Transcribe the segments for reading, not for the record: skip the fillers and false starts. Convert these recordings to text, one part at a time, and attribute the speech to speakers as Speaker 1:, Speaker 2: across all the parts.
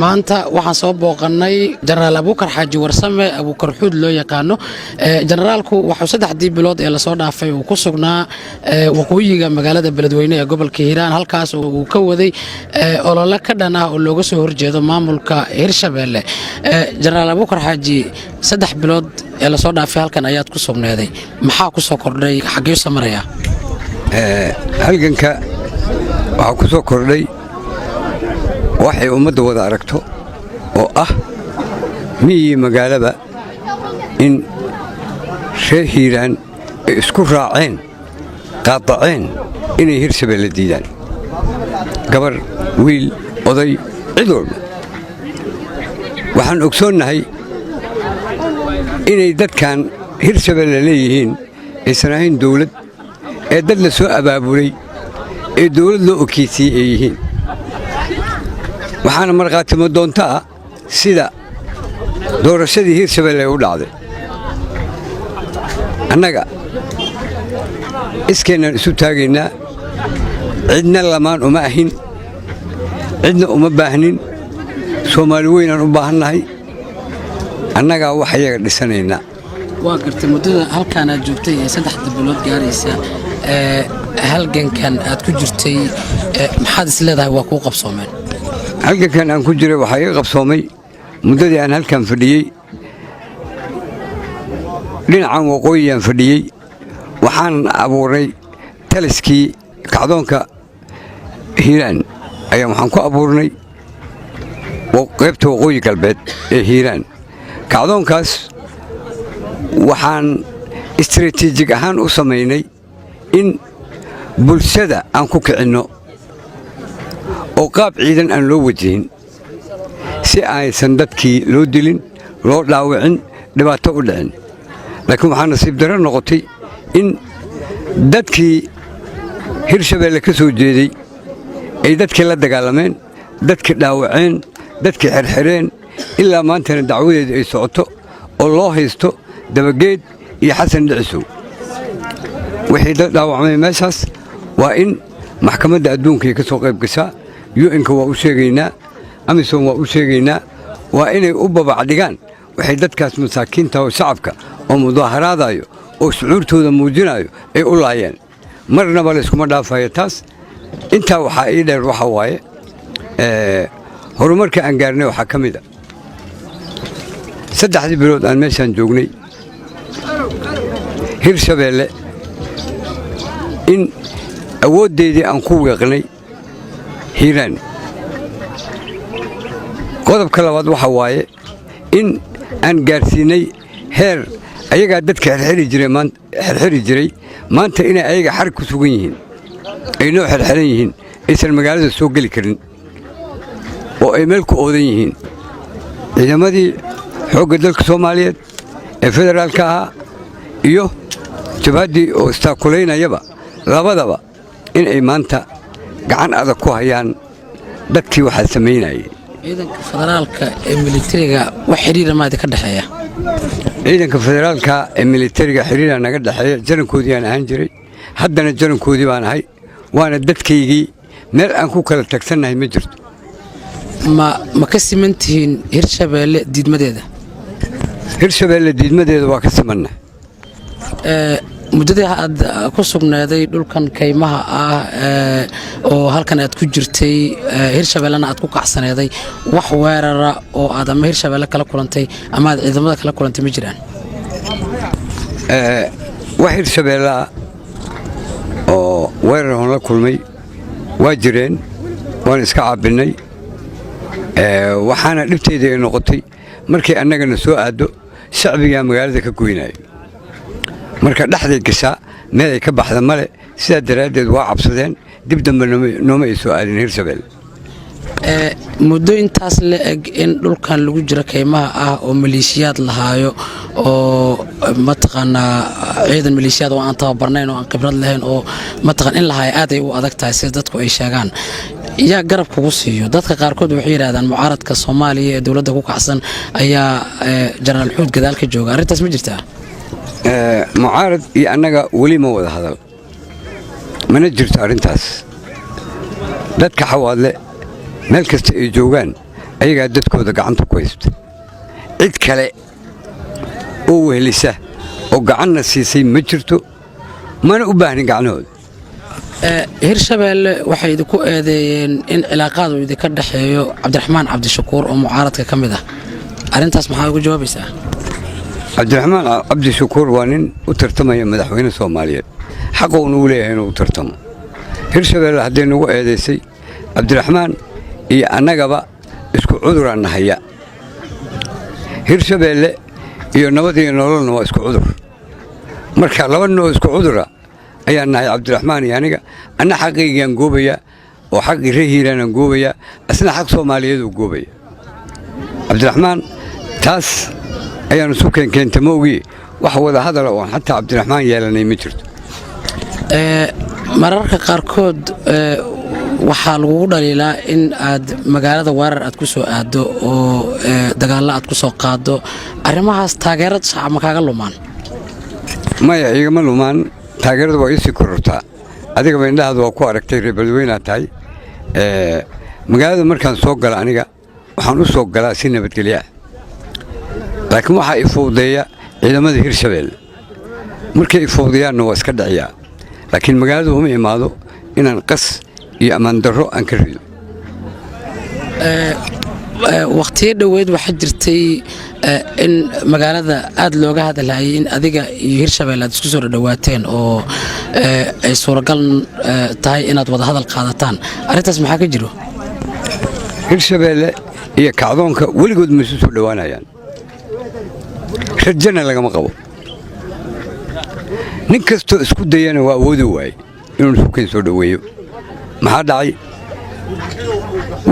Speaker 1: maanta waxaan soo booqannay jenaraal abuukar xaaji warsame abuukar xuud loo yaqaano jenaraalku wuxuu 3 bilood ee la soo dhaafay uu ku sugnaa waqooyiga magaalada beledweyne ee gobolka Hiiraan halkaas uu ka waday olole ka dhan ah oo looga soo horjeedo maamulka Hirshabeelle jenaraal abuukar xaaji 3 bilood ee la soo dhaafay halkan ayaad ku sugnaaday maxaa ku soo kordhay xagee samaraya
Speaker 2: halganka waxa ku soo kordhay waxay ummadda wada aragto oo ah miyi magaalada in reer Hiiraan ay isku raaceen qaadaceen inay Hirshabeelle diidaan gabar wiil oday cid walba waxaan ogsoonahay inay dadkan Hirshabeelle leeyihiin aysan ahayn dawlad ee dad la soo abaabulay ee dawlad loo okeysiyey ay yihiin waxaana marqaatimo doontaa sida doorashadii Hirshabeelle u dhacday annaga iskeenan isu taagaynaa cidna lamaan uma ahin cidna uma baahnin Soomaali weynaan u baahannahay annaga wax iyaga dhisanaynaa
Speaker 1: waa gartay muddada halkaan aad joogtay ee 3 bilood gaaraysa halgankan aad ku jirtay maxaad is leedahay waa ku qabsoomeen
Speaker 2: halgankan aan ku jiray waxa iga qabsoomay muddadii aan halkan fadhiyay dhinacan waqooyi aan fadhiyay waxaan abuuray taliskii kacdoonka Hiiraan ayaan waxaan ku abuurnay qaybta waqooyi galbeed ee Hiiraan kacdoonkaas waxaan istiraatiijig ahaan u sameynay in bulshada aan ku kicinno oo qaab ciidan aan loo wajihin si aysan dadkii loo dilin loo dhaawicin dhibaato u dhicin laakiin waxaa nasiib darro noqotay in dadkii Hirshabeelle ka soo jeeday ay dadkii la dagaalameen dadkii dhaawaceen dadkii xirxireen ilaa maantana dacwadeedu ay socoto oo loo haysto dabageed iyo xasan dhicisow wixii dad dhaawacmay meeshaas waa in maxkamadda adduunka ka soo qayb gashaa UN-ka waa u sheegaynaa amisom waa u sheegaynaa waa inay u babacdhigaan waxay dadkaas masaakiinta oo shacabka oo mudaaharaadayo oo shucuurtooda muujinayo ay u laayeen marnaba la iskuma dhaafayo taas intaa waxaa ii dheer waxa waaye horumarka aan gaarnay waxaa ka mid a 3 bilood aan meeshaan joognay Hirshabeelle in awooddeedii aan ku weeqnay Hiiraan qodobka labaad waxa waaye in aan gaarsiinay heer ayagaa dadka xirxiri jiray maanta inay ayaga xar ku sugan yihiin ay noo xirxiran yihiin aysan magaalada soo geli karin oo ay meel ku oodan yihiin ciidamadii xoogga dalka Soomaaliyeed ee federaalka ahaa iyo jabhadii oo istaakulaynayaba labadaba in ay maanta gacan adag ku hayaan dadkii waxa sameynayay
Speaker 1: ciidanka federaalka ee militariga wax xiriir ma ka dhaxeeya
Speaker 2: ciidanka federaalka ee militariga xiriir naga dhaxeeya jarankoodii aan ahaan jiray haddana jarankoodii baan ahay waana dadkaygii meel aan ku kala tagsanahay ma jirto
Speaker 1: ma ka simantihiin Hirshabeelle
Speaker 2: diidmadeeda waa ka simanna
Speaker 1: muddadii aad ku sugnaaday dhulkan kaymaha ah oo halkan aad ku jirtay Hirshabeellena aad ku kacsaneeday wax weerara oo aad ama Hirshabeelle kala kulantay ama aad ciidamada kala kulantay ma jiraan
Speaker 2: wax Hirshabeelle oo weerar aan la kulmay waa jireen waan iska caabinay waxaana dhibteeda ay noqotay markii annagana soo aado shacbiga magaalada ka goynay marka dhaxday gashaa meel ay ka baxda male sida daraadeed waa cabsadeen dib dambe nooma ay soo aadin Hirshabeelle
Speaker 1: muddo intaas la eg in dhulkan lagu jiro kaymaha ah oo maleeshiyaad lahaayo oo mataqaanaa ciidan maleeshiyaad oo aan tababarnayn oo aan khibrad lahayn oo mataqaan in lahaay aad ay u adag tahay sida dadku ay sheegaan yaa garab kugu siiyo dadka qaarkood waxay yiraahdaan mucaaradka Soomaaliya ee dawladda ku kacsan ayaa jenaraal xuud gadaal ka jooga arrintaas ma jirtaa
Speaker 2: mucaarad iyo annaga weli ma wada hadal mana jirto arrintaas dadka xawaadle meel kasta ay joogaan ayagaa dadkooda gacanta ku haysta cid kale oo wehelisa oo gacanna siisay ma jirto mana u baahnin gacnahooda
Speaker 1: hirshabeelle waxay idinku eedeeyeen in cilaaqaad uu idinka dhexeeyo cabdiraxmaan cabdishakuur oo mucaaradka ka mid ah arrintaas maxaa ugu jawaabaysaa
Speaker 2: cabdiraxmaan cabdishakuur waa nin u tartamaya madaxweyne soomaaliyeed xaqouna uu leeyahay inuu u tartamo hirshabeelle hadday nagu eedaysay cabdiraxmaan iyo annagaba isku cuduraan nahaya hirshabeelle iyo nabad iyo nololna waa isku cudur marka laba noo isku cudura ayaan nahay cabdiraxmaan iyo aniga anna xaqaygaan goobayaa oo xaqii reer hiiraanaan goobayaa asna xaq soomaaliyeed uu goobaya cabdiraxmaan taas ayaanu isu keenkeenta ma ogiye wax wada hadala oon xataa cabdiraxmaan yeelanay ma jirto
Speaker 1: mararka qaarkood waxaa lagugu dhaliilaa in aad magaalada weerar aad ku soo aaddo oo dagaallo aad ku soo qaaddo arrimahaas taageerad shacab ma kaaga lumaan
Speaker 2: maya igama lumaan taageerada waa iisii korortaa adigaba indhahaada waa ku aragtay reer beledweynaad tahay magaalada markaan soo gala aniga waxaan u soo galaa si nabadgelyaah laakiin waxaa ifowdeeya ciidamada hirshabeelle markay ifowdayaanna waa iska dhiciyaa laakiin magaalada uma imaado inaan qas iyo ammaan darro aan ka rido
Speaker 1: wakhtiyo dhoweed waxaa jirtay in magaalada aad looga hadalhayay in adiga iyo hirshabeelle aad isku soo dhadhawaateen oo ay suuragal tahay inaad wada hadal qaadataan arrintaas maxaa ka jiro
Speaker 2: hirshabeelle iyo kacdoonka weligood ma isu soo dhowaanayaan rajana lagama qabo nin kastoo isku dayana waa awoodi waaye inuu sukayn soo dhoweeyo maxaa dhacay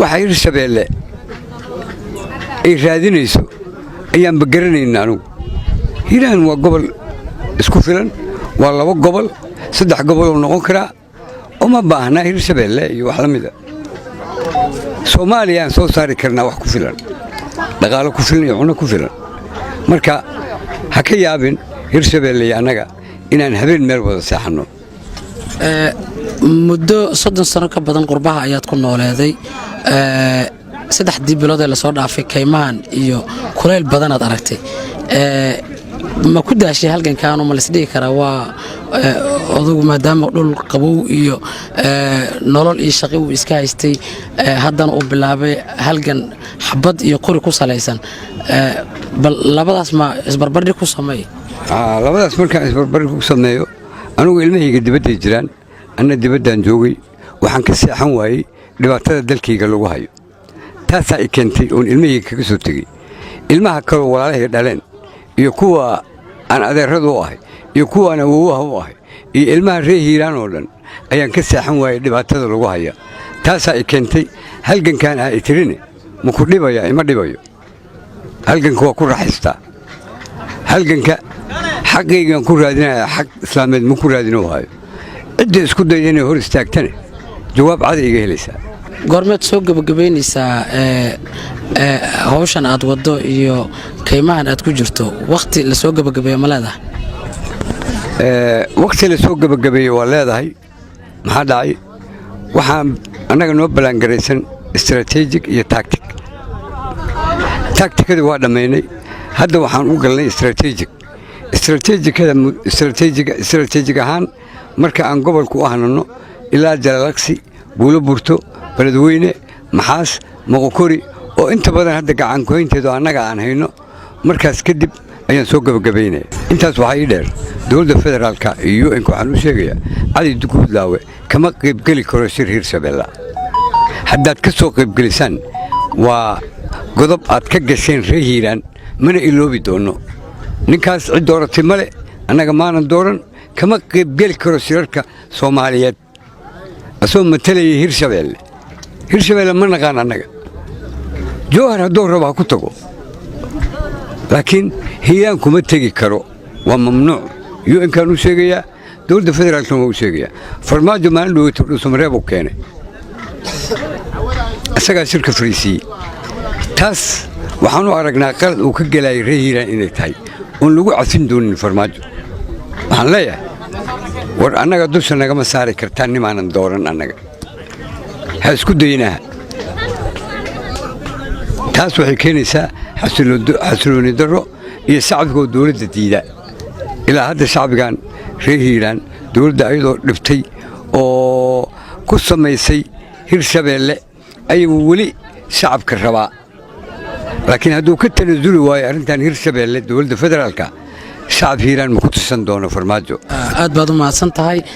Speaker 2: waxa hirshabeelle ay raadinayso ayaanba garanayna anugu hiiraan waa gobol isku filan waa 2 gobol 3 goboloo noqon karaa uma baahnaa hirshabeelle iyo wax la mida soomaaliyaan soo saari karnaa wax ku filan dhaqaalo ku filan iyo cunno ku filan marka ha ka yaabin hirshabeelle iyo annaga inaan habeen meel wada seexanno
Speaker 1: muddo 30 sano ka badan qurbaha ayaad ku nooleeday 3 bilood ee la soo dhaafay kaymahan iyo kuleyl badan aad aragtay ma ku daashay halgankan oo ma lisdhigi karaa waa odagu maadaama dhul qabow iyo nolol iyo shaqo uu iska haystay haddana uu bilaabay halgan xabad iyo qori ku salaysan bal labadaas ma isbarbardhig ku sameey
Speaker 2: labadaas markaan isbarbardhig ku sameeyo anugu ilmahayga dibadday jiraan anna dibaddaan joogay waxaan ka seexan waayey dhibaatada dalkayga lagu hayo taasaa i keentay oon ilmahayga kaga soo tegey ilmaha kaloo walaalahayga dhaleen iyo kuwa aan adeerradu u ahay iyo kuwa aan awowaha u ahay iyo ilmaha reer hiiraan oo dhan ayaan ka seexan waayey dhibaatada lagu haya taasaa i keentay halgankan ah itirine ma ku dhibaya ima dhibayo halganka waa ku raaxaystaa halganka xaqaygaan ku raadinayaa xaq islaameed ma ku raadino hayo cidda isku dayda inay hor istaagtane jawaab cada iga helaysaa
Speaker 1: goormeed soo gabagabaynaysaa hawshan aad waddo iyo kaymahan aad ku jirto wakhti la soo gabagabeeyo ma leedahay
Speaker 2: wakhti la soo gabagabeeye waa leedahay maxaa dhacay waxaan annaga noo ballaangaraysan istaraatiijig iyo taagtig taagtikadii waa dhammaynay hadda waxaan u galnay istaraatiijig ahaan marka aan gobolku u hananno ilaa jalalagsi buulo burto beledweyne maxaas moqokori oo inta badan hadda gacankuhaynteedu annaga aan hayno markaas kadib ayaan soo gabagabaynaya intaas waxaa ii dheer dowladda federaalka iyo UN-ka waxaan u sheegayaa cali duguudlaawe kama qaybgeli karo shir hirshabeella haddaad ka soo qaybgelisaan waa godob aad ka gasheen reer hiiraan mana iloobi doonno ninkaas cid dooratay male annaga maanan dooran kama qaybgeli karo shirarka soomaaliyeed asoo matalaya hirshabeelle ma naqaan annaga jowhar hadduu rabo ha ku tago laakiin hiiraan kuma tegi karo waa mamnuuc UN-kaan u sheegayaa dowladda federaalkana waa u sheegayaa farmaajo maalin dhoweyto dhuusamareeb uu keenay isagaa shirka fariisiiyey taas waxaan u aragnaa qalad uu ka gelaayay reer hiiraan inay tahay oon lagu cafin doonin farmaajo waxaan leeyahay war annaga dusha nagama saari kartaan nimaanan dooran annaga ha isku daynaha taas waxay keenaysaa xasilooni darro iyo shacbigoo dowladda diida ilaa hadda shacbigan reer hiiraan dowladda ayadoo dhibtay oo ku samaysay hirshabeelle ayuu weli shacabka rabaa laakiin hadduu ka tanasuli waayo arrintan hirshabeelle dowladda federaalka shacab hiiraan ma ku tirsan doono farmaajo
Speaker 1: aad baad u mahadsan tahay